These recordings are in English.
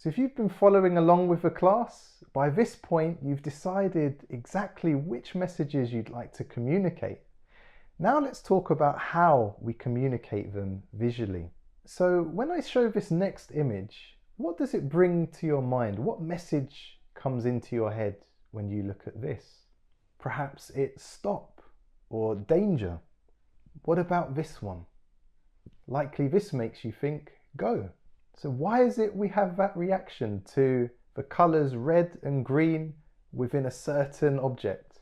So if you've been following along with the class, by this point you've decided exactly which messages you'd like to communicate. Now let's talk about how we communicate them visually. So when I show this next image, what does it bring to your mind? What message comes into your head when you look at this? Perhaps it's stop or danger. What about this one? Likely this makes you think go. So why is it we have that reaction to the colours red and green within a certain object?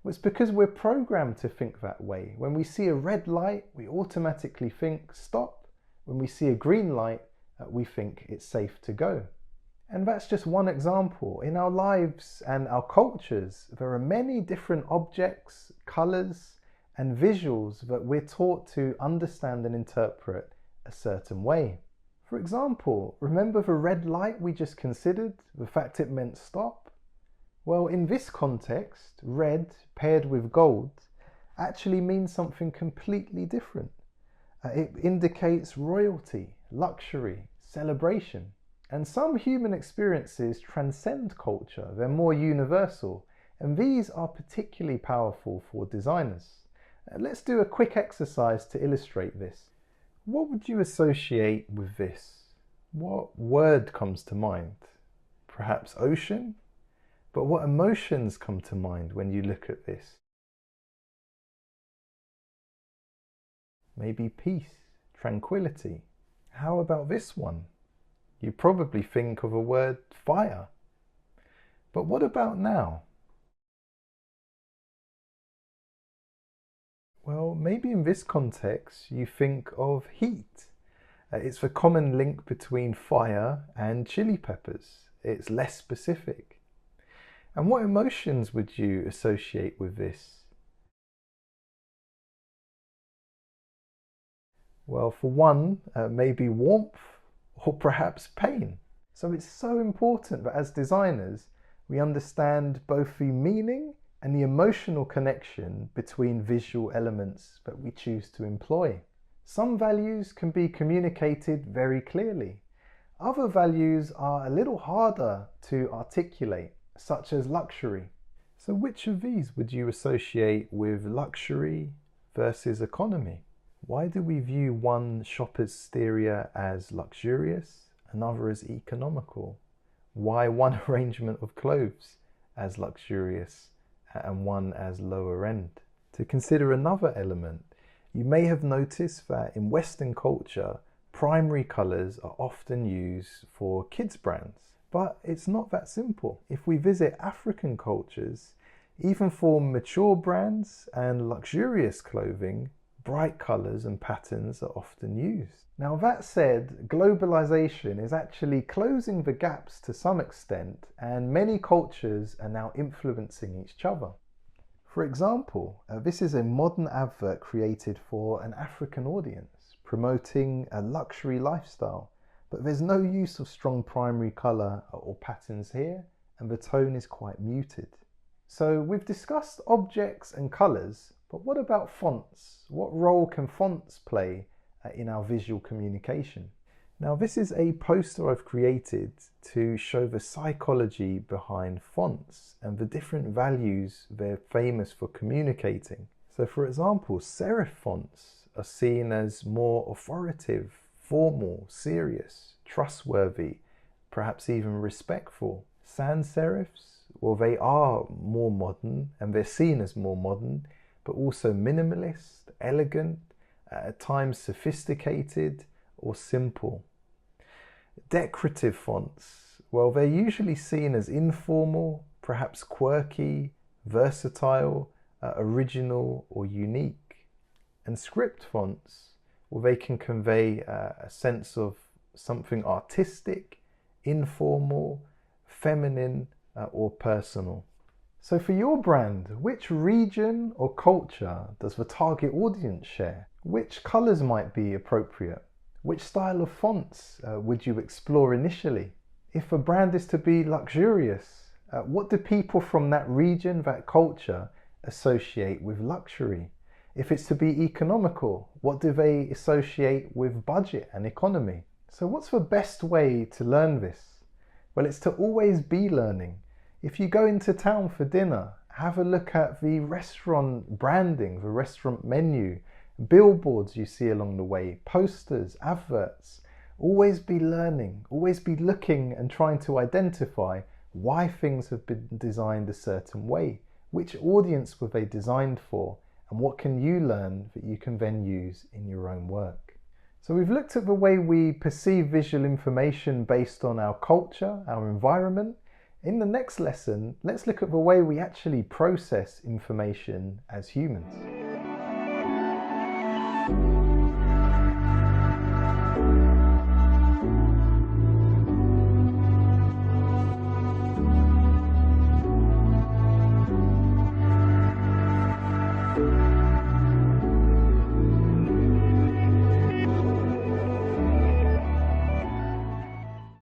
Well, it's because we're programmed to think that way. When we see a red light, we automatically think stop. When we see a green light, we think it's safe to go. And that's just one example. In our lives and our cultures, there are many different objects, colours and visuals that we're taught to understand and interpret a certain way. For example, remember the red light we just considered, the fact it meant stop? Well, in this context, red paired with gold actually means something completely different. It indicates royalty, luxury, celebration. And some human experiences transcend culture, they're more universal, and these are particularly powerful for designers. Let's do a quick exercise to illustrate this. What would you associate with this? What word comes to mind? Perhaps ocean? But what emotions come to mind when you look at this? Maybe peace, tranquility. How about this one? You probably think of a word fire. But what about now? Well, maybe in this context you think of heat. It's the common link between fire and chili peppers. It's less specific. And what emotions would you associate with this? Well, for one, maybe warmth or perhaps pain. So it's so important that as designers, we understand both the meaning and the emotional connection between visual elements that we choose to employ. Some values can be communicated very clearly. Other values are a little harder to articulate, such as luxury. So which of these would you associate with luxury versus economy? Why do we view one shopper's stereo as luxurious, another as economical? Why one arrangement of clothes as luxurious and one as lower end? To consider another element, you may have noticed that in Western culture, primary colours are often used for kids' brands. But it's not that simple. If we visit African cultures, even for mature brands and luxurious clothing, bright colours and patterns are often used. Now that said, globalization is actually closing the gaps to some extent, and many cultures are now influencing each other. For example, this is a modern advert created for an African audience, promoting a luxury lifestyle, but there's no use of strong primary colour or patterns here, and the tone is quite muted. So we've discussed objects and colours, but what about fonts? What role can fonts play in our visual communication? Now this is a poster I've created to show the psychology behind fonts and the different values they're famous for communicating. So for example, serif fonts are seen as more authoritative, formal, serious, trustworthy, perhaps even respectful. Sans serifs, well, they are more modern and they're seen as more modern, but also minimalist, elegant, at times sophisticated or simple. Decorative fonts, well, they're usually seen as informal, perhaps quirky, versatile, original or unique. And script fonts, well, they can convey a sense of something artistic, informal, feminine, or personal. So for your brand, which region or culture does the target audience share? Which colours might be appropriate? Which style of fonts would you explore initially? If a brand is to be luxurious, what do people from that region, that culture, associate with luxury? If it's to be economical, what do they associate with budget and economy? So what's the best way to learn this? Well, it's to always be learning. If you go into town for dinner, have a look at the restaurant branding, the restaurant menu, billboards you see along the way, posters, adverts. Always be learning, always be looking and trying to identify why things have been designed a certain way, which audience were they designed for, and what can you learn that you can then use in your own work. So we've looked at the way we perceive visual information based on our culture, our environment. In the next lesson, let's look at the way we actually process information as humans.